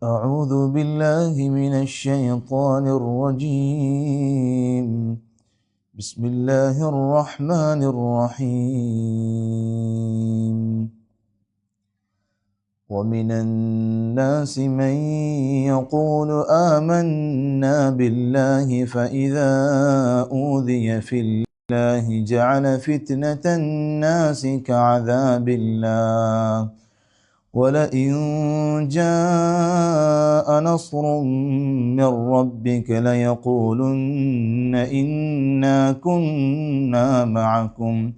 أعوذ بالله من الشيطان الرجيم. بسم الله الرحمن الرحيم. ومن الناس من يقول آمنا بالله فإذا أوذي في الله جعل فتنة الناس كعذاب الله ولئن جاء نصر من ربك ليقولن إنا كنا معكم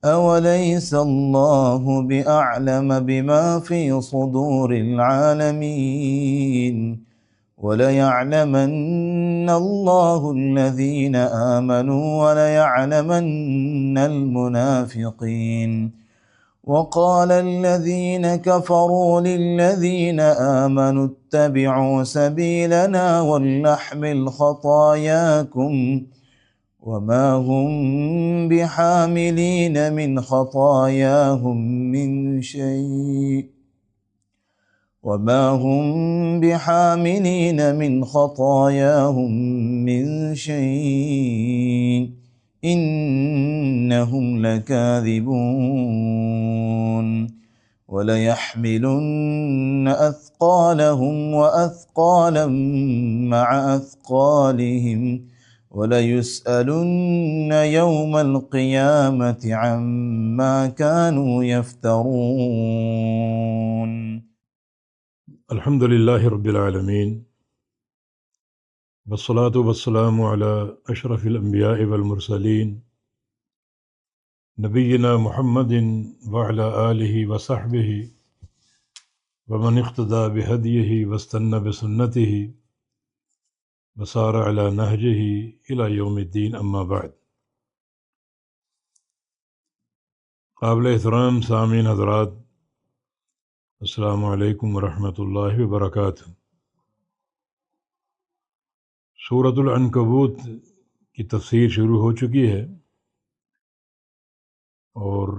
أوليس الله بأعلم بما في صدور العالمين وليعلمن الله الذين آمنوا وليعلمن المنافقين. وقال الذين كفروا للذين آمنوا اتبعوا سبيلنا ولنحمل خطاياكم وما هم بحاملين من خطاياهم من شيء إنهم لكاذبون. وليحملن أثقالهم وأثقالا مع أثقالهم وليسألن يوم القيامة عما كانوا يفترون. الحمد للہ رب العالمین والصلاة والسلام علی اشرف الانبیاء والمرسلین نبینا محمد وعلی آلہ وصحبہ ومن اقتدى بہدیہ واستنى بسنتہ وسار علی نہجہ الی یوم الدین، اما بعد۔ قابل احترام سامعین حضرات، السلام علیکم ورحمۃ اللہ وبرکاتہ۔ سورۃ العنکبوت کی تفسیر شروع ہو چکی ہے اور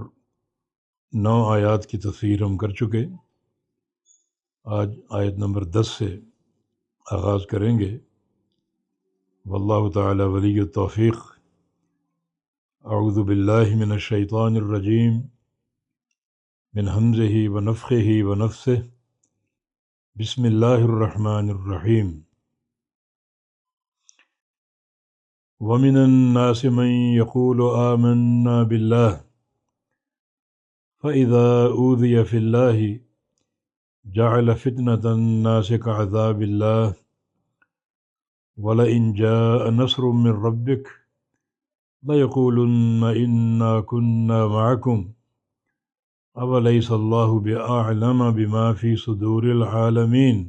9 آیات کی تفسیر ہم کر چکے۔ آج آیت نمبر 10 سے آغاز کریں گے۔ واللہ تعالی ولی التوفیق۔ اعوذ باللہ من الشیطان الرجیم من ہمزہ ونفخہ ونفثہ۔ بسم اللہ الرحمن الرحیم۔ ومن الناس من يقول آمنا بالله فإذا أوذي في الله جعل فتنة الناس كعذاب الله ولئن جاء نصر من ربك ليقولن إنا كنا معكم أوليس الله بأعلم بما في صدور العالمين۔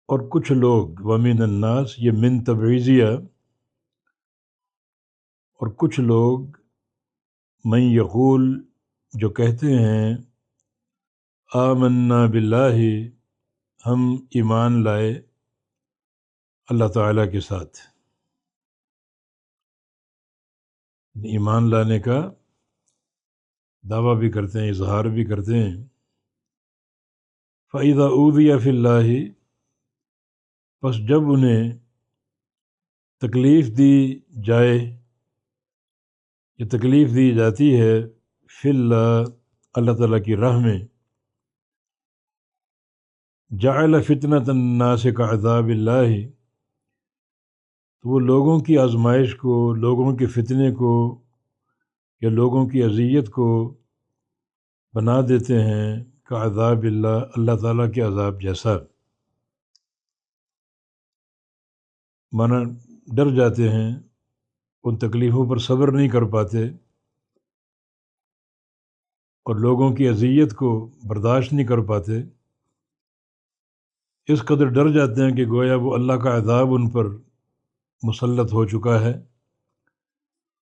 اور کچھ لوگ، ومن الناس، یہ من تبعیضیہ، اور کچھ لوگ من یقول، جو کہتے ہیں آمنا باللہ، ہم ایمان لائے اللہ تعالیٰ کے ساتھ۔ ایمان لانے کا دعویٰ بھی کرتے ہیں، اظہار بھی کرتے ہیں۔ فَإِذَا أُوذِيَ فِي اللَّهِ، پس جب انہیں تکلیف دی جائے یا تکلیف دی جاتی ہے فی اللہ، اللہ تعالیٰ کی راہ میں، جعل فتنة الناس كعذاب اللہ، تو وہ لوگوں کی آزمائش کو، لوگوں کے فتنے کو یا لوگوں کی اذیت کو بنا دیتے ہیں کعذاب اللہ، اللہ تعالیٰ کے عذاب جیسا۔ مانا ڈر جاتے ہیں، ان تکلیفوں پر صبر نہیں کر پاتے اور لوگوں کی اذیت کو برداشت نہیں کر پاتے، اس قدر ڈر جاتے ہیں کہ گویا وہ اللہ کا عذاب ان پر مسلط ہو چکا ہے،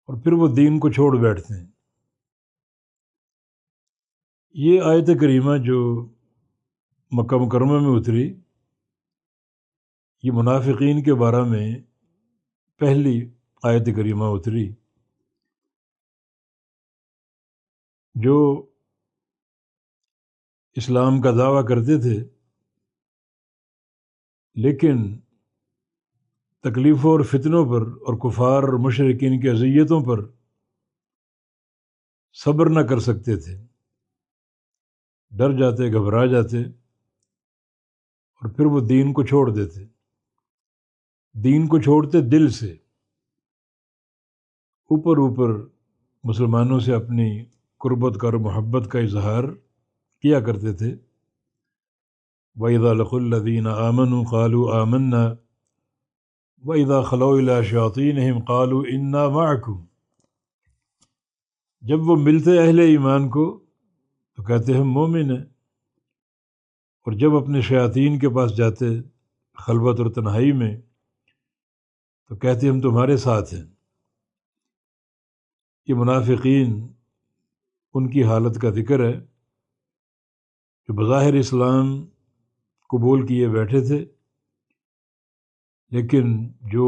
اور پھر وہ دین کو چھوڑ بیٹھتے ہیں۔ یہ آیت کریمہ جو مکہ مکرمہ میں اتری، یہ منافقین کے بارے میں پہلی آیت کریمہ اتری۔ جو اسلام کا دعویٰ کرتے تھے لیکن تکلیفوں اور فتنوں پر اور کفار اور مشرکین کی اذیتوں پر صبر نہ کر سکتے تھے، ڈر جاتے، گھبرا جاتے، اور پھر وہ دین کو چھوڑ دیتے، دین کو چھوڑتے دل سے، اوپر اوپر مسلمانوں سے اپنی قربت کا اور محبت کا اظہار کیا کرتے تھے۔ وَإِذَا لَقُوا الَّذِينَ آمَنُوا قَالُوا آمَنَّا وَإِذَا خَلَوْا إِلَىٰ شَيَاطِينِهِمْ قَالُوا إِنَّا مَعَكُمْ، جب وہ ملتے اہل ایمان کو تو کہتے ہم مومن ہیں، اور جب اپنے شیاطین کے پاس جاتے خلوت اور تنہائی میں تو کہتے ہم تمہارے ساتھ ہیں۔ یہ منافقین ان کی حالت کا ذکر ہے جو بظاہر اسلام قبول کیے بیٹھے تھے، لیکن جو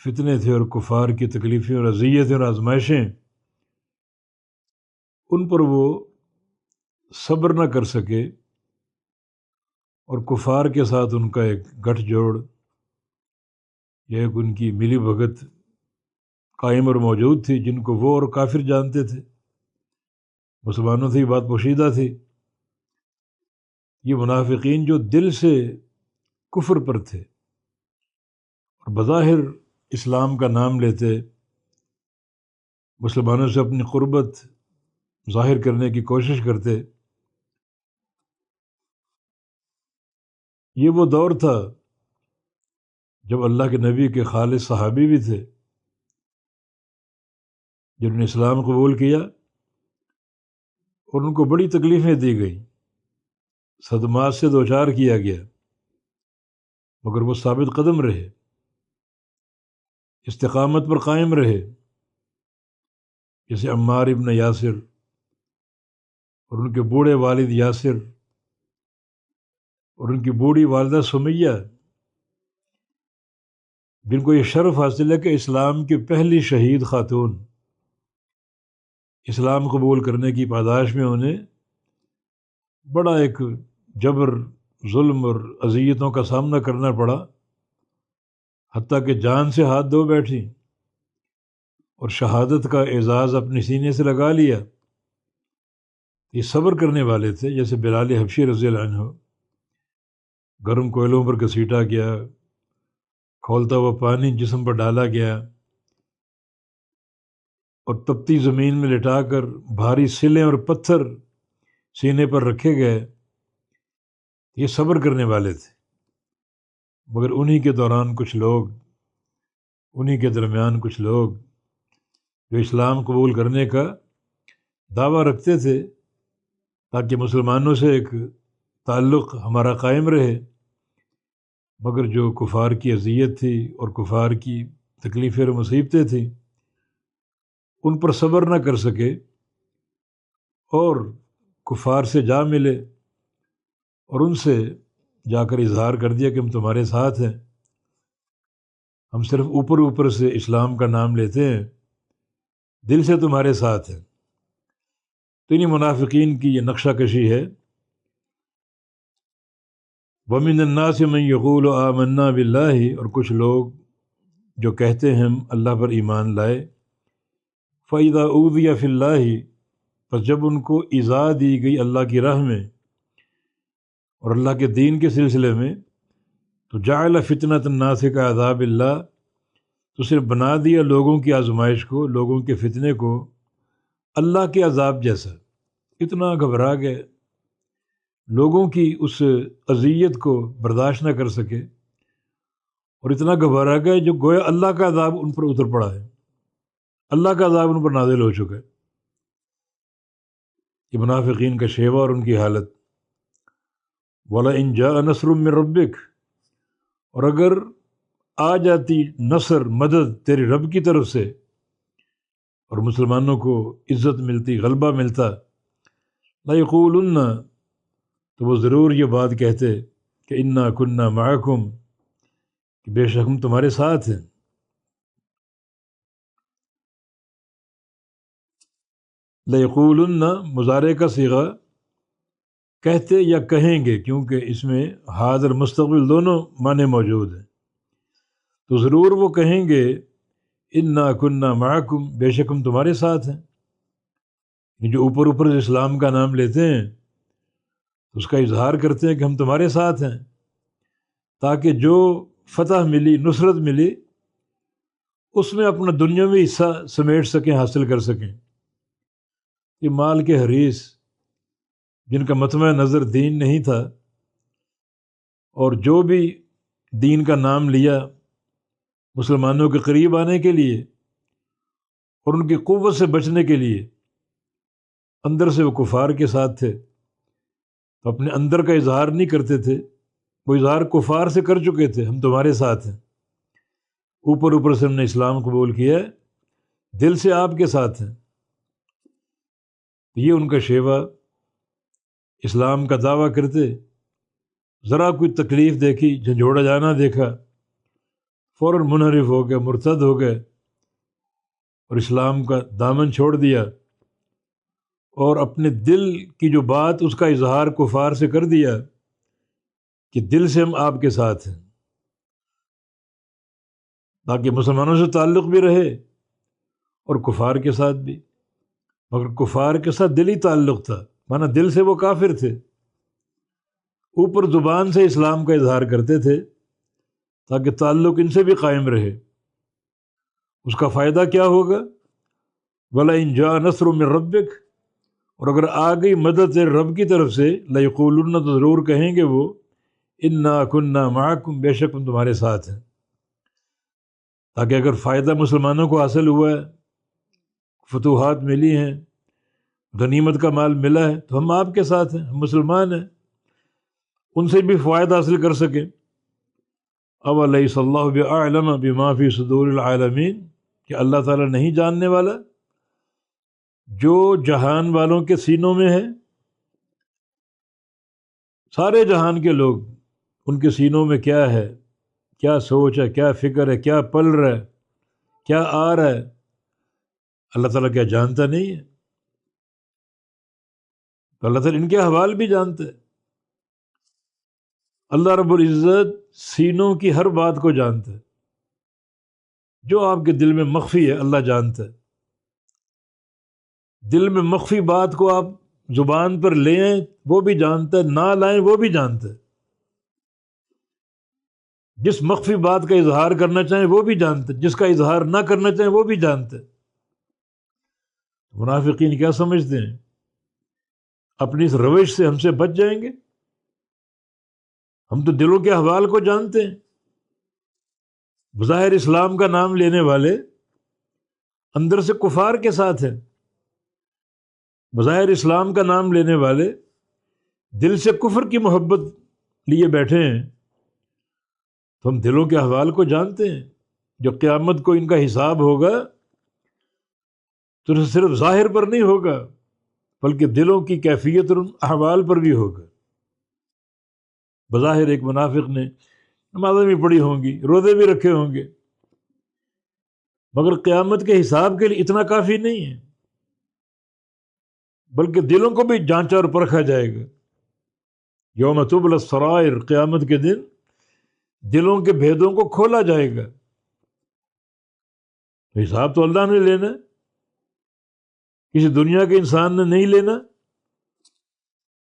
فتنے تھے اور کفار کی تکلیفیں اور اذیتیں اور آزمائشیں، ان پر وہ صبر نہ کر سکے، اور کفار کے ساتھ ان کا ایک گٹھ جوڑ یا ایک ان کی ملی بھگت قائم اور موجود تھی، جن کو وہ اور کافر جانتے تھے، مسلمانوں سے یہ بات پوشیدہ تھی۔ یہ منافقین جو دل سے کفر پر تھے اور بظاہر اسلام کا نام لیتے، مسلمانوں سے اپنی قربت ظاہر کرنے کی کوشش کرتے، یہ وہ دور تھا جب اللہ کے نبی کے خالص صحابی بھی تھے جنہوں نے اسلام قبول کیا، اور ان کو بڑی تکلیفیں دی گئیں، صدمات سے دوچار کیا گیا، مگر وہ ثابت قدم رہے، استقامت پر قائم رہے، جیسے عمار ابن یاسر اور ان کے بوڑھے والد یاسر اور ان کی بوڑھی والدہ سمیہ، جن کو یہ شرف حاصل ہے کہ اسلام کی پہلی شہید خاتون، اسلام قبول کرنے کی پاداش میں انہیں بڑا ایک جبر، ظلم اور اذیتوں کا سامنا کرنا پڑا، حتیٰ کہ جان سے ہاتھ دھو بیٹھی اور شہادت کا اعزاز اپنے سینے سے لگا لیا۔ یہ صبر کرنے والے تھے، جیسے بلال حبشی رضی اللہ عنہ، گرم کوئلوں پر گھسیٹا گیا، کھولتا ہوا پانی جسم پر ڈالا گیا، اور تپتی زمین میں لٹا کر بھاری سلیں اور پتھر سینے پر رکھے گئے۔ یہ صبر کرنے والے تھے، مگر انہی کے دوران کچھ لوگ، انہی کے درمیان کچھ لوگ جو اسلام قبول کرنے کا دعویٰ رکھتے تھے تاکہ مسلمانوں سے ایک تعلق ہمارا قائم رہے، مگر جو کفار کی اذیت تھی اور کفار کی تکلیفیں اور مصیبتیں تھیں ان پر صبر نہ کر سکے، اور کفار سے جا ملے اور ان سے جا کر اظہار کر دیا کہ ہم تمہارے ساتھ ہیں، ہم صرف اوپر اوپر سے اسلام کا نام لیتے ہیں، دل سے تمہارے ساتھ ہیں۔ تو انہی منافقین کی یہ نقشہ کشی ہے۔ وَمِنَ النَّاسِ مَن يَقُولُ آمَنَّا بِاللَّهِ، اور کچھ لوگ جو کہتے ہیں ہم اللہ پر ایمان لائے، فَإِذَا أُوذِيَ فِي اللَّهِ، پس جب ان کو ایذا دی گئی اللہ کی راہ میں اور اللہ کے دین کے سلسلے میں، تو جعل فتنۃ الناس کعذاب اللہ، تو صرف بنا دیا لوگوں کی آزمائش کو، لوگوں کے فتنے کو اللہ کے عذاب جیسا۔ اتنا گھبرا گئے، لوگوں کی اس اذیت کو برداشت نہ کر سکے، اور اتنا گھبرا گئے جو گویا اللہ کا عذاب ان پر اتر پڑا ہے، اللہ کا عذاب ان پر نازل ہو چکا ہے۔ یہ منافقین کا شیوہ اور ان کی حالت۔ وَلَئِن جَاءَ نَصْرٌ مِّن رَبِّكَ، اور اگر آ جاتی نصر، مدد تیرے رب کی طرف سے، اور مسلمانوں کو عزت ملتی، غلبہ ملتا، لَيَقُولُنَّ، تو وہ ضرور یہ بات کہتے کہ اِنَّا كُنَّا مَعَكُمْ، کہ بے شک ہم تمہارے ساتھ ہیں۔ لیقولن مضارع کا صیغہ کہتے یا کہیں گے، کیونکہ اس میں حاضر مستقبل دونوں معنی موجود ہیں، تو ضرور وہ کہیں گے انا کننا معکم، بے شک ہم تمہارے ساتھ ہیں۔ جو اوپر اوپر سے اسلام کا نام لیتے ہیں اس کا اظہار کرتے ہیں کہ ہم تمہارے ساتھ ہیں، تاکہ جو فتح ملی، نصرت ملی، اس میں اپنا دنیاوی حصہ سمیٹ سکیں، حاصل کر سکیں۔ یہ مال کے حریص جن کا مطمع نظر دین نہیں تھا، اور جو بھی دین کا نام لیا مسلمانوں کے قریب آنے کے لیے اور ان کی قوت سے بچنے کے لیے، اندر سے وہ کفار کے ساتھ تھے، تو اپنے اندر کا اظہار نہیں کرتے تھے، وہ اظہار کفار سے کر چکے تھے، ہم تمہارے ساتھ ہیں۔ اوپر اوپر سے ہم نے اسلام قبول کیا ہے، دل سے آپ کے ساتھ ہیں۔ یہ ان کا شیوہ، اسلام کا دعویٰ کرتے، ذرا کوئی تکلیف دیکھی، جھنجھوڑا جانا دیکھا، فوراً منحرف ہو گئے، مرتد ہو گئے اور اسلام کا دامن چھوڑ دیا، اور اپنے دل کی جو بات اس کا اظہار کفار سے کر دیا کہ دل سے ہم آپ کے ساتھ ہیں، تاکہ مسلمانوں سے تعلق بھی رہے اور کفار کے ساتھ بھی۔ مگر کفار کے ساتھ دلی تعلق تھا، مانا دل سے وہ کافر تھے، اوپر زبان سے اسلام کا اظہار کرتے تھے تاکہ تعلق ان سے بھی قائم رہے۔ اس کا فائدہ کیا ہوگا؟ وَلَئِن جَاءَ نَصْرٌ مِّن رَّبِّكَ، اور اگر آ گئی مدد تیرے رب کی طرف سے، لَيَقُولُنَّ، تو ضرور کہیں گے وہ اِنَّا كُنَّا مَعَكُمْ، بے شک ہم تمہارے ساتھ ہیں۔ تاکہ اگر فائدہ مسلمانوں کو حاصل ہوا ہے، فتوحات ملی ہیں، غنیمت کا مال ملا ہے، تو ہم آپ کے ساتھ ہیں، ہم مسلمان ہیں، ان سے بھی فوائد حاصل کر سکیں۔ اولیس اللہ بأعلم بما فی صدور العالمین، کہ اللہ تعالیٰ نہیں جاننے والا جو جہان والوں کے سینوں میں ہے؟ سارے جہان کے لوگ، ان کے سینوں میں کیا ہے، کیا سوچ ہے، کیا فکر ہے، کیا پل رہا ہے، کیا آ رہا ہے، اللہ تعالیٰ کیا جانتا نہیں ہے؟ تو اللہ تعالیٰ ان کے احوال بھی جانتا ہے۔ اللہ رب العزت سینوں کی ہر بات کو جانتا ہے، جو آپ کے دل میں مخفی ہے اللہ جانتا ہے۔ دل میں مخفی بات کو آپ زبان پر لیں وہ بھی جانتا ہے، نہ لائیں وہ بھی جانتا ہے۔ جس مخفی بات کا اظہار کرنا چاہیں وہ بھی جانتا ہے، جس کا اظہار نہ کرنا چاہیں وہ بھی جانتا ہے۔ منافقین کیا سمجھتے ہیں؟ اپنی اس روش سے ہم سے بچ جائیں گے؟ ہم تو دلوں کے احوال کو جانتے ہیں۔ بظاہر اسلام کا نام لینے والے اندر سے کفار کے ساتھ ہیں، بظاہر اسلام کا نام لینے والے دل سے کفر کی محبت لیے بیٹھے ہیں۔ تو ہم دلوں کے احوال کو جانتے ہیں۔ جو قیامت کو ان کا حساب ہوگا تو صرف ظاہر پر نہیں ہوگا، بلکہ دلوں کی کیفیت اور احوال پر بھی ہوگا۔ بظاہر ایک منافق نے نمازیں بھی پڑھی ہوں گی، روزے بھی رکھے ہوں گے، مگر قیامت کے حساب کے لیے اتنا کافی نہیں ہے، بلکہ دلوں کو بھی جانچا اور پرکھا جائے گا۔ یوم تبلی السرائر، قیامت کے دن دلوں کے بھیدوں کو کھولا جائے گا۔ حساب تو اللہ نے لینا ہے، کسی دنیا کے انسان نے نہیں لینا۔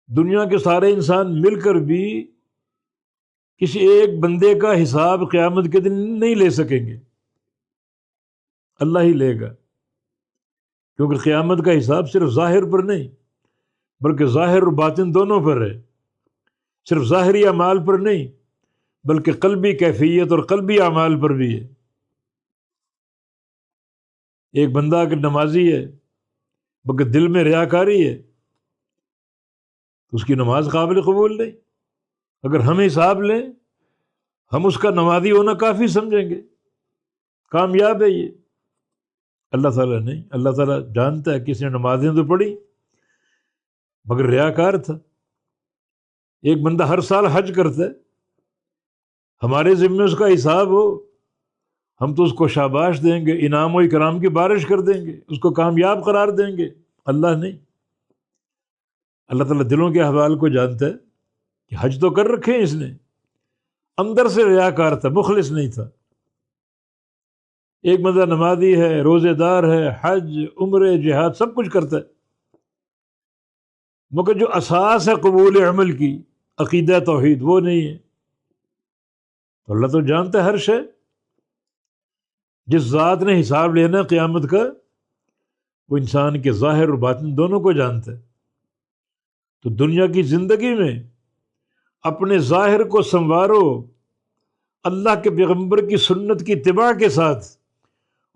دنیا کے سارے انسان مل کر بھی کسی ایک بندے کا حساب قیامت کے دن نہیں لے سکیں گے، اللہ ہی لے گا۔ کیونکہ قیامت کا حساب صرف ظاہر پر نہیں، بلکہ ظاہر اور باطن دونوں پر ہے، صرف ظاہری اعمال پر نہیں، بلکہ قلبی کیفیت اور قلبی اعمال پر بھی ہے۔ ایک بندہ اگر نمازی ہے مگر دل میں ریاکاری ہے تو اس کی نماز قابل قبول نہیں۔ اگر ہم حساب لیں، ہم اس کا نمازی ہونا کافی سمجھیں گے، کامیاب ہے یہ۔ اللہ تعالیٰ نہیں، اللہ تعالیٰ جانتا ہے کسی نے نمازیں تو پڑھی مگر ریاکار تھا۔ ایک بندہ ہر سال حج کرتا ہے، ہمارے ذمے اس کا حساب ہو، ہم تو اس کو شاباش دیں گے، انعام و اکرام کی بارش کر دیں گے، اس کو کامیاب قرار دیں گے، اللہ نہیں۔ اللہ تعالیٰ دلوں کے احوال کو جانتا ہے کہ حج تو کر رکھے ہیں اس نے، اندر سے ریاکار تھا، مخلص نہیں تھا۔ ایک بندہ نمازی ہے، روزے دار ہے، حج، عمرے، جہاد سب کچھ کرتا ہے، مگر جو اساس ہے قبول عمل کی، عقیدہ توحید، وہ نہیں ہے۔ تو اللہ تو جانتا ہے ہر شے۔ جس ذات نے حساب لینا قیامت کا، وہ انسان کے ظاہر اور باطن دونوں کو جانتا ہے۔ تو دنیا کی زندگی میں اپنے ظاہر کو سنوارو اللہ کے پیغمبر کی سنت کی اتباع کے ساتھ،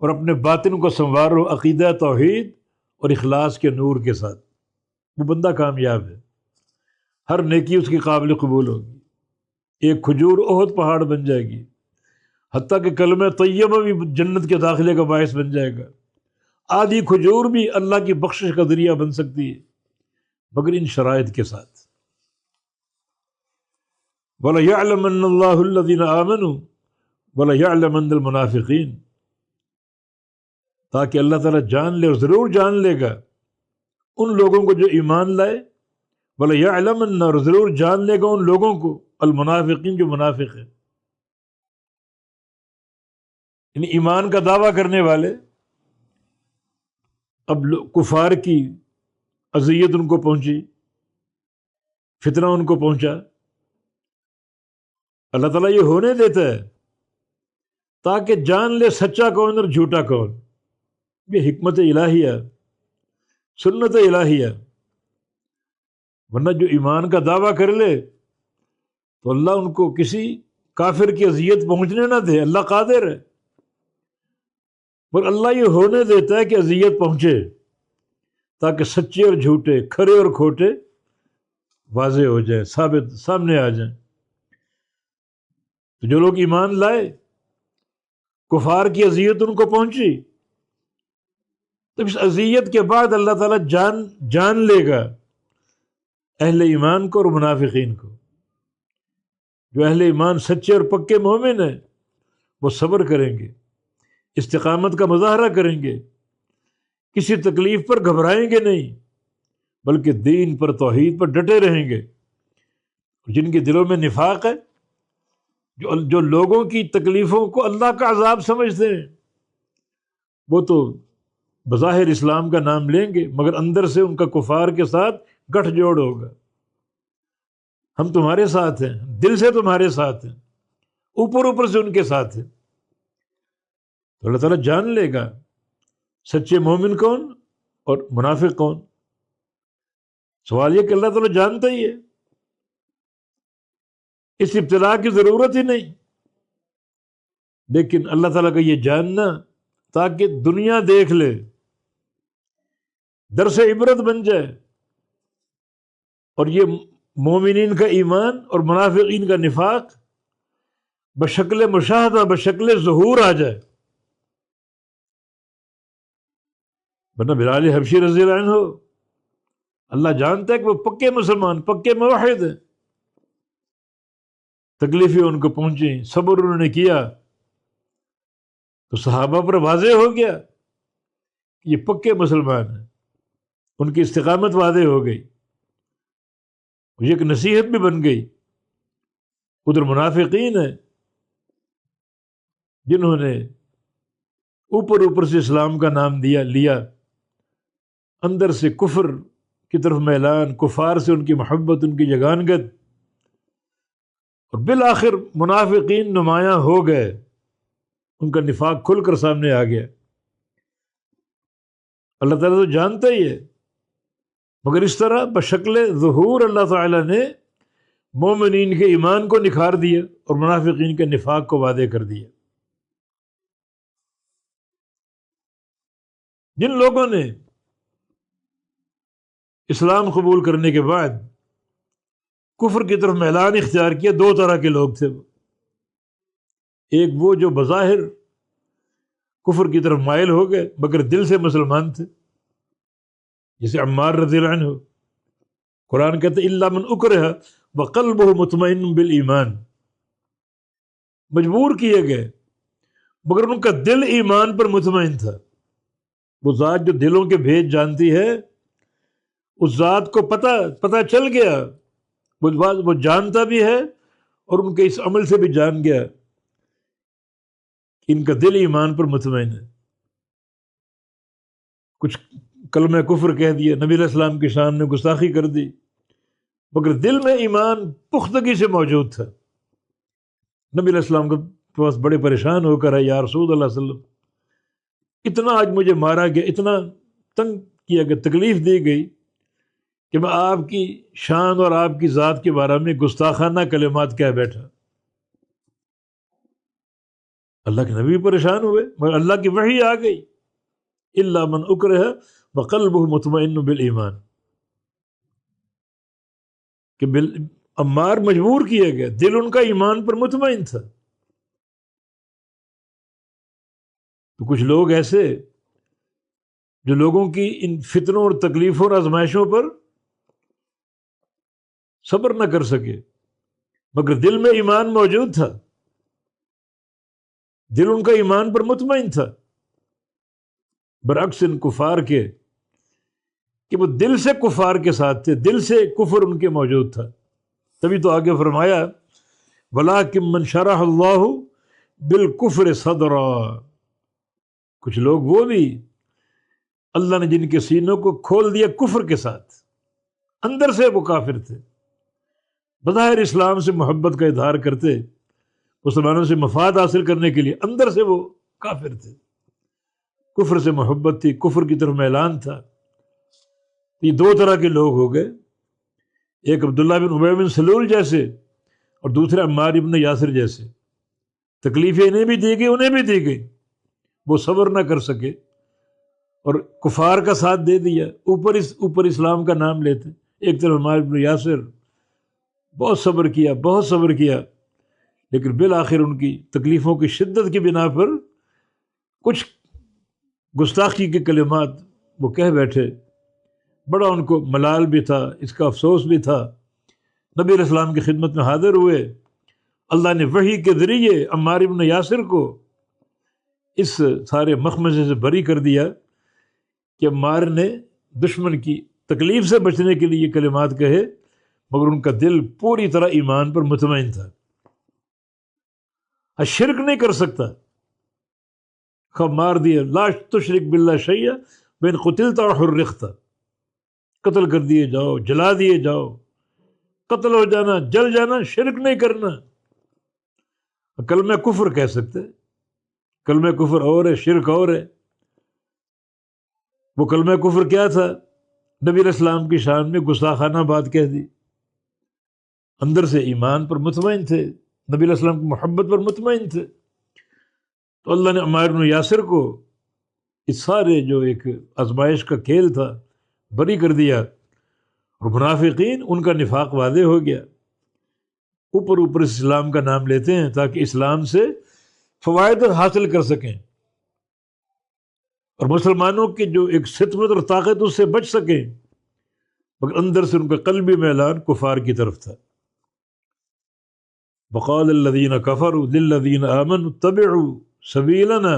اور اپنے باطن کو سنوارو عقیدہ توحید اور اخلاص کے نور کے ساتھ، وہ بندہ کامیاب ہے۔ ہر نیکی اس کی قابل قبول ہوگی۔ ایک کھجور احد پہاڑ بن جائے گی، حتیٰ کہ کلمہ طیبہ بھی جنت کے داخلے کا باعث بن جائے گا۔ آدھی کھجور بھی اللہ کی بخشش کا ذریعہ بن سکتی ہے، مگر ان شرائط کے ساتھ۔ وَلَيَعْلَمَنَّ اللَّهُ الَّذِينَ آمَنُوا وَلَيَعْلَمَنَّ الْمُنَافِقِينَ، تاکہ اللہ تعالیٰ جان لے، اور ضرور جان لے گا ان لوگوں کو جو ایمان لائے، وَلَيَعْلَمَنَّ، اور ضرور جان لے گا ان لوگوں کو، المنافقین، جو منافق ہیں، یعنی ایمان کا دعویٰ کرنے والے۔ اب کفار کی اذیت ان کو پہنچی، فتنہ ان کو پہنچا، اللہ تعالیٰ یہ ہونے دیتا ہے تاکہ جان لے سچا کون اور جھوٹا کون۔ یہ حکمت الہیہ، سنت الہیہ۔ ورنہ جو ایمان کا دعویٰ کر لے تو اللہ ان کو کسی کافر کی اذیت پہنچنے نہ دے، اللہ قادر ہے، پر اللہ یہ ہونے دیتا ہے کہ اذیت پہنچے تاکہ سچے اور جھوٹے، کھرے اور کھوٹے واضح ہو جائیں، ثابت سامنے آ جائیں۔ تو جو لوگ ایمان لائے، کفار کی اذیت ان کو پہنچی، تو اس اذیت کے بعد اللہ تعالیٰ جان لے گا اہل ایمان کو اور منافقین کو۔ جو اہل ایمان سچے اور پکے مومن ہیں، وہ صبر کریں گے، استقامت کا مظاہرہ کریں گے، کسی تکلیف پر گھبرائیں گے نہیں، بلکہ دین پر، توحید پر ڈٹے رہیں گے۔ جن کے دلوں میں نفاق ہے، جو لوگوں کی تکلیفوں کو اللہ کا عذاب سمجھتے ہیں، وہ تو بظاہر اسلام کا نام لیں گے، مگر اندر سے ان کا کفار کے ساتھ گٹھ جوڑ ہوگا۔ ہم تمہارے ساتھ ہیں، دل سے تمہارے ساتھ ہیں، اوپر اوپر سے ان کے ساتھ ہیں۔ تو اللہ تعالیٰ جان لے گا سچے مومن کون اور منافق کون۔ سوال یہ کہ اللہ تعالیٰ جانتا ہی ہے، اس ابتلاء کی ضرورت ہی نہیں، لیکن اللہ تعالیٰ کا یہ جاننا تاکہ دنیا دیکھ لے، درس عبرت بن جائے، اور یہ مومنین کا ایمان اور منافقین کا نفاق بشکل مشاہدہ، بشکل ظہور آ جائے۔ ورنہ بلال حبشی رضی اللہ عنہ، اللہ جانتا ہے کہ وہ پکے مسلمان، پکے موحد ہیں، تکلیفیں ان کو پہنچی، صبر انہوں نے کیا، تو صحابہ پر واضح ہو گیا کہ یہ پکے مسلمان ہیں، ان کی استقامت واضح ہو گئی، یہ ایک نصیحت بھی بن گئی۔ ادھر منافقین ہیں جنہوں نے اوپر اوپر سے اسلام کا نام لیا، اندر سے کفر کی طرف میلان، کفار سے ان کی محبت، ان کی یگانگت، اور بالآخر منافقین نمایاں ہو گئے، ان کا نفاق کھل کر سامنے آ گیا۔ اللہ تعالیٰ تو جانتا ہی ہے، مگر اس طرح بشکل ظہور اللہ تعالیٰ نے مومنین کے ایمان کو نکھار دیا اور منافقین کے نفاق کو واضح کر دیا۔ جن لوگوں نے اسلام قبول کرنے کے بعد کفر کی طرف میلان اختیار کیا، دو طرح کے لوگ تھے۔ ایک وہ جو بظاہر کفر کی طرف مائل ہو گئے مگر دل سے مسلمان تھے، جیسے عمار رضی اللہ عنہ۔ قرآن کہتے الا من اکرہ وقلبہ مطمئن بالایمان، مجبور کیے گئے مگر ان کا دل ایمان پر مطمئن تھا۔ وہ ذات جو دلوں کے بھید جانتی ہے، اس ذات کو پتہ چل گیا، وہ جانتا بھی ہے اور ان کے اس عمل سے بھی جان گیا کہ ان کا دل ایمان پر مطمئن ہے۔ کچھ کلمہ کفر کہہ دیا، نبی علیہ السلام کی شان میں گستاخی کر دی، مگر دل میں ایمان پختگی سے موجود تھا۔ نبی علیہ السلام کے پاس بڑے پریشان ہو کر ہے، یا رسول اللہ صلی اللہ علیہ وسلم، اتنا آج مجھے مارا گیا، اتنا تنگ کیا گیا، تکلیف دی گئی کہ میں آپ کی شان اور آپ کی ذات کے بارے میں گستاخانہ کلمات کہہ بیٹھا۔ اللہ کے نبی پریشان ہوئے، مگر اللہ کی وحی آ گئی، الا من اکرہ وقلبہ مطمئن بالایمان، کہ عمار مجبور کیا گیا، دل ان کا ایمان پر مطمئن تھا۔ تو کچھ لوگ ایسے جو لوگوں کی ان فتنوں اور تکلیفوں اور آزمائشوں پر صبر نہ کر سکے، مگر دل میں ایمان موجود تھا، دل ان کا ایمان پر مطمئن تھا، برعکس ان کفار کے کہ وہ دل سے کفار کے ساتھ تھے، دل سے کفر ان کے موجود تھا۔ تبھی تو آگے فرمایا وَلَٰكِن مَّن شَرَحَ اللَّهُ بِالْكُفْرِ صَدْرًا، کچھ لوگ وہ بھی اللہ نے جن کے سینوں کو کھول دیا کفر کے ساتھ، اندر سے وہ کافر تھے، بظاہر اسلام سے محبت کا اظہار کرتے، مسلمانوں سے مفاد حاصل کرنے کے لیے، اندر سے وہ کافر تھے، کفر سے محبت تھی، کفر کی طرف میلان تھا۔ یہ دو طرح کے لوگ ہو گئے، ایک عبداللہ بن ابی بن سلول جیسے اور دوسرے عمار بن یاسر جیسے۔ تکلیفیں انہیں بھی دی گئی، انہیں بھی دی گئی، وہ صبر نہ کر سکے اور کفار کا ساتھ دے دیا، اوپر اسلام کا نام لیتے۔ ایک طرف عمار بن یاسر بہت صبر کیا، لیکن بالآخر ان کی تکلیفوں کی شدت کی بنا پر کچھ گستاخی کے کلمات وہ کہہ بیٹھے، بڑا ان کو ملال بھی تھا، اس کا افسوس بھی تھا۔ نبی علیہ السلام کی خدمت میں حاضر ہوئے، اللہ نے وحی کے ذریعے عمار بن یاسر کو اس سارے مخمصے سے بری کر دیا کہ عمار نے دشمن کی تکلیف سے بچنے کے لیے یہ کلمات کہے، مگر ان کا دل پوری طرح ایمان پر مطمئن تھا۔ شرک نہیں کر سکتا، خب مار دیا، لا تشرک باللہ شیئا وان قتلت او حرقت، قتل کر دیے جاؤ، جلا دیے جاؤ، قتل ہو جانا، جل جانا، شرک نہیں کرنا۔ کلمہ کفر کہہ سکتے، کلمہ کفر اور ہے، شرک اور ہے۔ وہ کلمہ کفر کیا تھا؟ نبی علیہ السلام کی شان میں گستاخانہ بات کہہ دی، اندر سے ایمان پر مطمئن تھے، نبی علیہ السلام کی محبت پر مطمئن تھے۔ تو اللہ نے عمار بن یاسر کو اس سارے جو ایک آزمائش کا کھیل تھا بری کر دیا، اور منافقین ان کا نفاق واضح ہو گیا، اوپر اسلام کا نام لیتے ہیں تاکہ اسلام سے فوائد حاصل کر سکیں اور مسلمانوں کی جو ایک صدمت اور طاقت اس سے بچ سکیں، مگر اندر سے ان کا قلبی میلان کفار کی طرف تھا۔ وقال الذین کفروا للذین آمنوا اتبعوا سبیلنا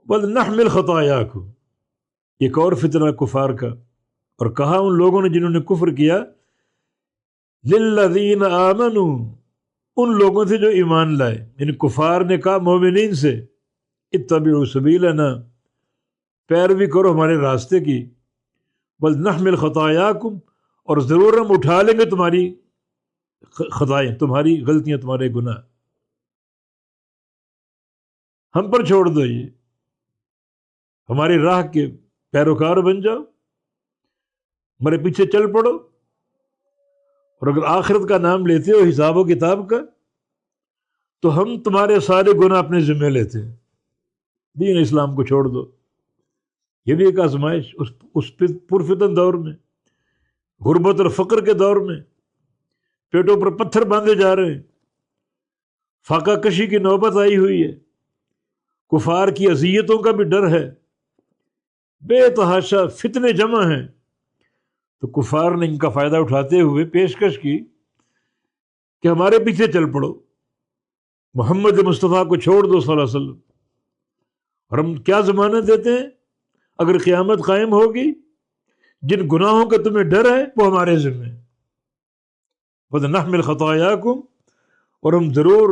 ولنحمل خطایاکم، ایک اور فتنہ کفار کا، اور کہا ان لوگوں نے جنہوں نے کفر کیا، للذین آمنوا، ان لوگوں سے جو ایمان لائے، یعنی کفار نے کہا مومنین سے، اتبعوا سبیلنا، پیروی کرو ہمارے راستے کی، ولنحمل خطایاکم، اور ضرور ہم اٹھا لیں گے تمہاری خطائیں، تمہاری غلطیاں، تمہارے گناہ، ہم پر چھوڑ دو، یہ ہماری راہ کے پیروکار بن جاؤ، ہمارے پیچھے چل پڑو، اور اگر آخرت کا نام لیتے ہو، حساب و کتاب کا، تو ہم تمہارے سارے گناہ اپنے ذمہ لیتے ہیں، دین اسلام کو چھوڑ دو۔ یہ بھی ایک آزمائش اس پرفتن دور میں، غربت اور فقر کے دور میں، پیٹوں پر پتھر باندھے جا رہے ہیں، فاقہ کشی کی نوبت آئی ہوئی ہے، کفار کی اذیتوں کا بھی ڈر ہے، بے تحاشا فتنے جمع ہیں، تو کفار نے ان کا فائدہ اٹھاتے ہوئے پیشکش کی کہ ہمارے پیچھے چل پڑو، محمد مصطفیٰ کو چھوڑ دو صلی اللہ علیہ وسلم، اور ہم کیا ضمانت دیتے ہیں؟ اگر قیامت قائم ہوگی جن گناہوں کا تمہیں ڈر ہے وہ ہمارے ذمہ، وَنَحْمِلُ خَطَايَاكُمْ، اور ہم ضرور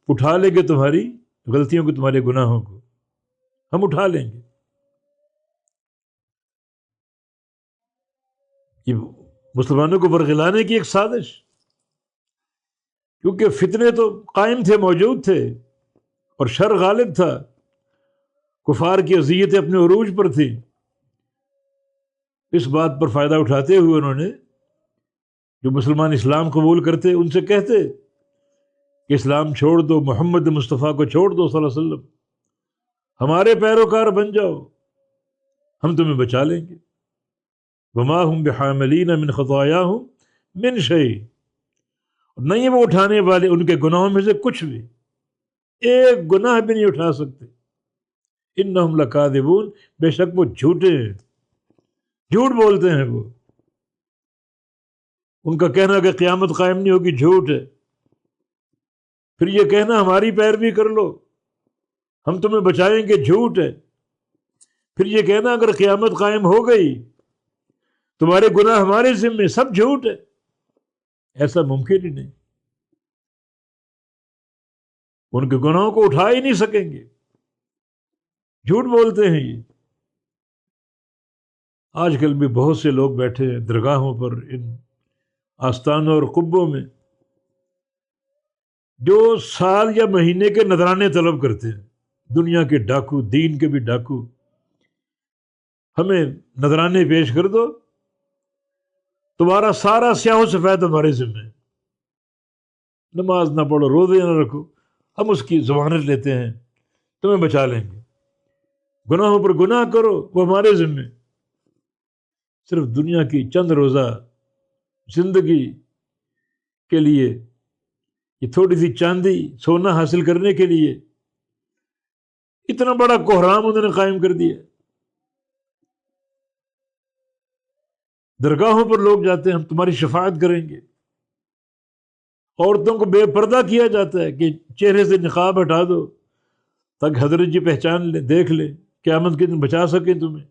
اٹھا لیں گے تمہاری غلطیوں کو، تمہارے گناہوں کو ہم اٹھا لیں گے۔ یہ مسلمانوں کو برگلانے کی ایک سازش، کیونکہ فتنے تو قائم تھے، موجود تھے، اور شر غالب تھا، کفار کی اذیتیں اپنے عروج پر تھی۔ اس بات پر فائدہ اٹھاتے ہوئے انہوں نے جو مسلمان اسلام قبول کرتے ان سے کہتے کہ اسلام چھوڑ دو، محمد مصطفیٰ کو چھوڑ دو صلی اللہ علیہ وسلم، ہمارے پیروکار بن جاؤ، ہم تمہیں بچا لیں گے۔ وما هم بحاملین من خطاياهم من شيء، نہیں وہ اٹھانے والے ان کے گناہوں میں سے کچھ بھی، ایک گناہ بھی نہیں اٹھا سکتے۔ انہم لکاذبون، بے شک وہ جھوٹے ہیں، جھوٹ بولتے ہیں وہ، ان کا کہنا کہ قیامت قائم نہیں ہوگی جھوٹ ہے، پھر یہ کہنا ہماری پیروی کر لو ہم تمہیں بچائیں گے جھوٹ ہے، پھر یہ کہنا اگر قیامت قائم ہو گئی تمہارے گناہ ہمارے ذمے، سب جھوٹ ہے، ایسا ممکن ہی نہیں، ان کے گناہوں کو اٹھا ہی نہیں سکیں گے، جھوٹ بولتے ہیں یہ۔ آج کل بھی بہت سے لوگ بیٹھے ہیں درگاہوں پر، ان آستانوں اور قبوں میں، جو سال یا مہینے کے نذرانے طلب کرتے ہیں، دنیا کے ڈاکو، دین کے بھی ڈاکو، ہمیں نذرانے پیش کر دو، تمہارا سارا سیاہ و سفید ہمارے ذمہ ہے، نماز نہ پڑھو، روزے نہ رکھو، ہم اس کی ضمانت لیتے ہیں، تمہیں بچا لیں گے، گناہوں پر گناہ کرو وہ ہمارے ذمہ، صرف دنیا کی چند روزہ زندگی کے لیے، یہ تھوڑی سی چاندی سونا حاصل کرنے کے لیے اتنا بڑا کوہرام انہوں نے قائم کر دیا۔ درگاہوں پر لوگ جاتے ہیں، ہم تمہاری شفاعت کریں گے، عورتوں کو بے پردہ کیا جاتا ہے کہ چہرے سے نقاب ہٹا دو تاکہ حضرت جی پہچان لیں، دیکھ لیں، قیامت کے دن بچا سکیں تمہیں۔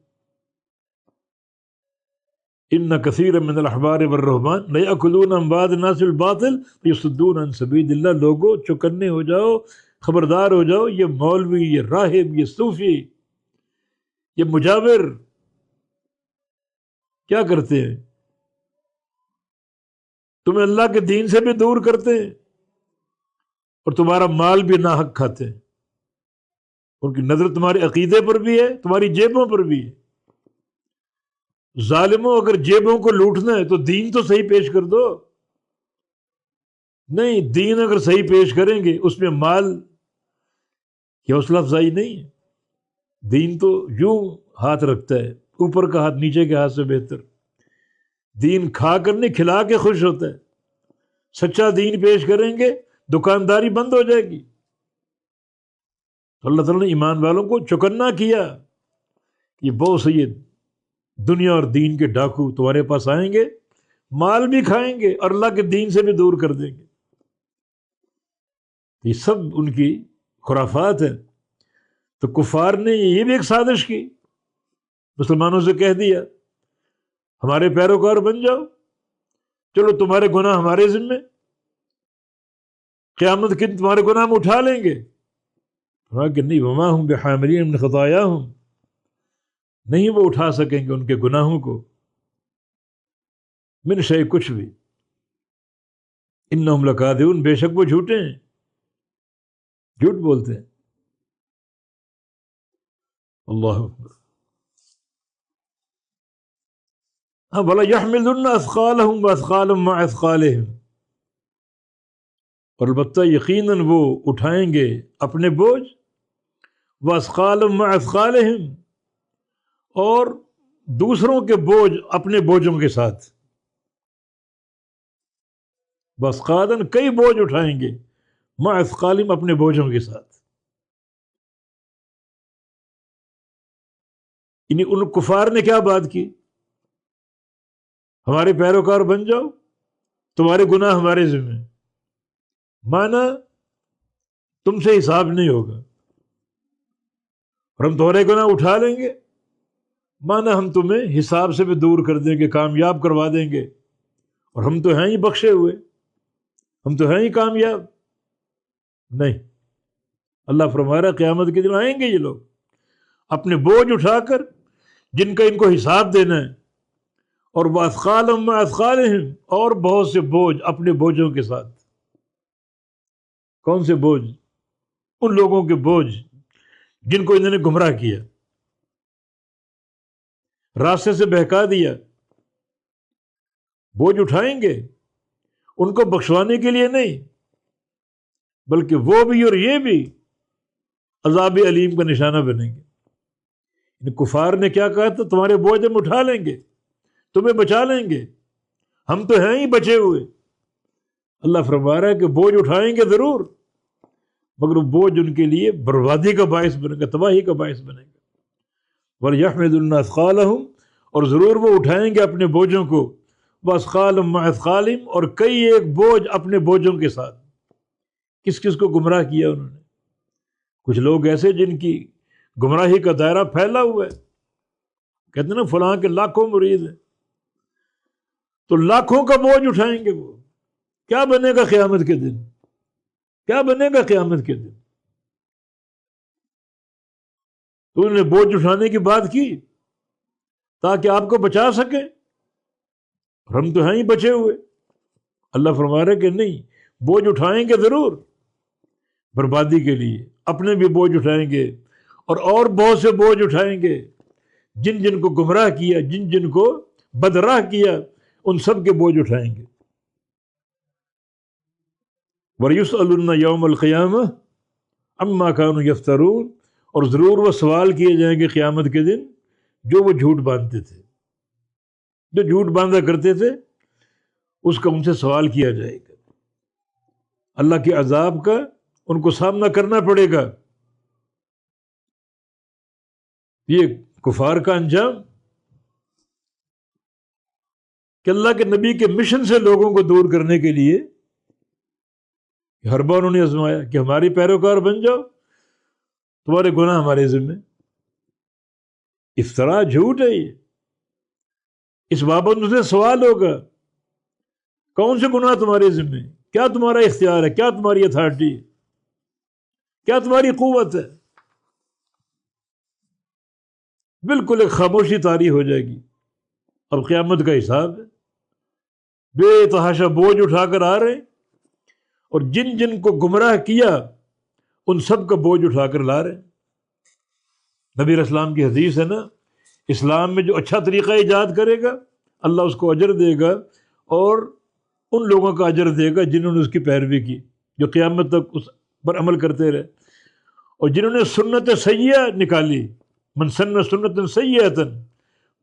ان کثیر من الاحبار والرہبان لیأکلون اموال الناس بالباطل ویصدون عن سبیل اللہ، لوگوں چوکنے ہو جاؤ، خبردار ہو جاؤ، یہ مولوی، یہ راہب، یہ صوفی، یہ مجاور کیا کرتے ہیں؟ تمہیں اللہ کے دین سے بھی دور کرتے ہیں اور تمہارا مال بھی ناحق کھاتے ہیں، ان کی نظر تمہارے عقیدے پر بھی ہے، تمہاری جیبوں پر بھی ہے۔ ظالموں، اگر جیبوں کو لوٹنا ہے تو دین تو صحیح پیش کر دو، نہیں، دین اگر صحیح پیش کریں گے اس میں مال کی حوصلہ افزائی نہیں ہے، دین تو یوں ہاتھ رکھتا ہے، اوپر کا ہاتھ نیچے کے ہاتھ سے بہتر، دین کھا کر نہیں کھلا کے خوش ہوتا ہے، سچا دین پیش کریں گے دکانداری بند ہو جائے گی۔ تو اللہ تعالیٰ نے ایمان والوں کو چوکنا کیا، یہ بہت سی دنیا اور دین کے ڈاکو تمہارے پاس آئیں گے، مال بھی کھائیں گے اور اللہ کے دین سے بھی دور کر دیں گے۔ یہ سب ان کی خرافات ہیں۔ تو کفار نے یہ بھی ایک سازش کی، مسلمانوں سے کہہ دیا ہمارے پیروکار بن جاؤ، چلو تمہارے گناہ ہمارے ذمہ، قیامت کے دن تمہارے گناہ ہم اٹھا لیں گے۔ کہ نہیں، وما ہم بحاملین من خطاياهم، نہیں وہ اٹھا سکیں گے ان کے گناہوں کو، من شیء، کچھ بھی، انہم لکاذبون، بے شک وہ جھوٹے ہیں، جھوٹ بولتے ہیں۔ اللہ اکبر۔ وَلَيَحْمِلُنَّ أَثْقَالَهُمْ وَأَثْقَالًا مَعَ أَثْقَالِهِمْ، اور البتہ یقیناً وہ اٹھائیں گے اپنے بوجھ، وَأَثْقَالًا مَعَ أَثْقَالِهِمْ، اور دوسروں کے بوجھ اپنے بوجھوں کے ساتھ، وَأَثْقَالًا، کئی بوجھ اٹھائیں گے، مَعَ أَثْقَالِهِمْ، اپنے بوجھوں کے ساتھ، یعنی ان کفار نے کیا بات کی؟ ہمارے پیروکار بن جاؤ، تمہارے گناہ ہمارے ذمہ، مانا تم سے حساب نہیں ہوگا اور ہم تمہارے گناہ اٹھا لیں گے مانا ہم تمہیں حساب سے بھی دور کر دیں گے، کامیاب کروا دیں گے، اور ہم تو ہیں ہی بخشے ہوئے، ہم تو ہیں ہی کامیاب. نہیں، اللہ فرما رہا ہے قیامت کے دن آئیں گے یہ لوگ اپنے بوجھ اٹھا کر جن کا ان کو حساب دینا ہے، اور وَأَثْقَالًا مَّعَ أَثْقَالِهِمْ، اور بہت سے بوجھ اپنے بوجھوں کے ساتھ. کون سے بوجھ؟ ان لوگوں کے بوجھ جن کو انہوں نے گمراہ کیا، راستے سے بہکا دیا. بوجھ اٹھائیں گے ان کو بخشوانے کے لیے نہیں، بلکہ وہ بھی اور یہ بھی عذاب علیم کا نشانہ بنیں گے. ان کفار نے کیا کہا تھا؟ تمہارے بوجھ ہم اٹھا لیں گے، تمہیں بچا لیں گے، ہم تو ہیں ہی بچے ہوئے. اللہ فرما رہا ہے کہ بوجھ اٹھائیں گے ضرور، مگر وہ بوجھ ان کے لیے بربادی کا باعث بنے گا، تباہی کا باعث بنے گا. وَلْيَحْمِلُنَّ أَثْقَالَهُمْ، اور ضرور وہ اٹھائیں گے اپنے بوجھوں کو. وَأَثْقَالًا مَّعَ أَثْقَالِهِمْ، اور کئی ایک بوجھ اپنے بوجھوں کے ساتھ. کس کس کو گمراہ کیا انہوں نے؟ کچھ لوگ ایسے جن کی گمراہی کا دائرہ پھیلا ہوا ہے، کہتے ہیں نا فلاں کے لاکھوں مرید ہیں، تو لاکھوں کا بوجھ اٹھائیں گے. وہ کیا بنے گا قیامت کے دن؟ کیا بنے گا قیامت کے دن؟ تو انہوں نے بوجھ اٹھانے کی بات کی تاکہ آپ کو بچا سکے، اور ہم تو ہیں ہی بچے ہوئے. اللہ فرما رہے کہ نہیں، بوجھ اٹھائیں گے ضرور بربادی کے لیے، اپنے بھی بوجھ اٹھائیں گے اور بہت سے بوجھ اٹھائیں گے. جن جن کو گمراہ کیا، جن جن کو بدراہ کیا، ان سب کے بوجھ اٹھائیں گے. وَيُسْأَلُنَّ يَوْمَ الْقِيَامَةِ عَمَّا كَانُوا يَفْتَرُونَ، اور ضرور وہ سوال کیے جائیں گے قیامت کے دن جو وہ جھوٹ باندھتے تھے، جو جھوٹ باندھا کرتے تھے اس کا ان سے سوال کیا جائے گا. اللہ کے عذاب کا ان کو سامنا کرنا پڑے گا. یہ کفار کا انجام کہ اللہ کے نبی کے مشن سے لوگوں کو دور کرنے کے لیے ہر بار انہوں نے آزمایا کہ ہماری پیروکار بن جاؤ، تمہارے گناہ ہمارے ذمہ. افطرا، جھوٹ ہے یہ. اس بابت ان سے سوال ہوگا کون سے گناہ تمہارے ذمہ، کیا تمہارا اختیار ہے، کیا تمہاری اتھارٹی ہے، کیا تمہاری قوت ہے. بالکل ایک خاموشی طاری ہو جائے گی. اب قیامت کا حساب ہے. بے تحاشا بوجھ اٹھا کر آ رہے ہیں، اور جن جن کو گمراہ کیا ان سب کا بوجھ اٹھا کر لا رہے ہیں. نبی علیہ السلام کی حدیث ہے نا، اسلام میں جو اچھا طریقہ ایجاد کرے گا اللہ اس کو اجر دے گا، اور ان لوگوں کا اجر دے گا جنہوں نے اس کی پیروی کی، جو قیامت تک اس پر عمل کرتے رہے. اور جنہوں نے سنت سیئہ نکالی، من سن سنت سیئۃ،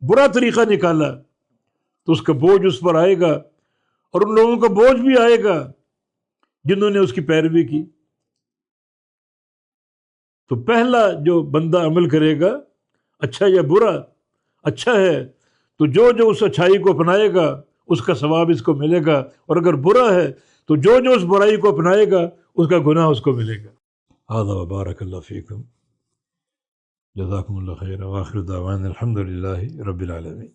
برا طریقہ نکالا، تو اس کا بوجھ اس پر آئے گا، اور ان لوگوں کا بوجھ بھی آئے گا جنہوں نے اس کی پیروی کی. تو پہلا جو بندہ عمل کرے گا اچھا یا برا، اچھا ہے تو جو جو اس اچھائی کو اپنائے گا اس کا ثواب اس کو ملے گا، اور اگر برا ہے تو جو جو اس برائی کو اپنائے گا اس کا گناہ اس کو ملے گا. ھذا وبارک اللہ فیکم، جزاکم اللہ خیر، وآخر دعوانا الحمد للہ رب العالمین.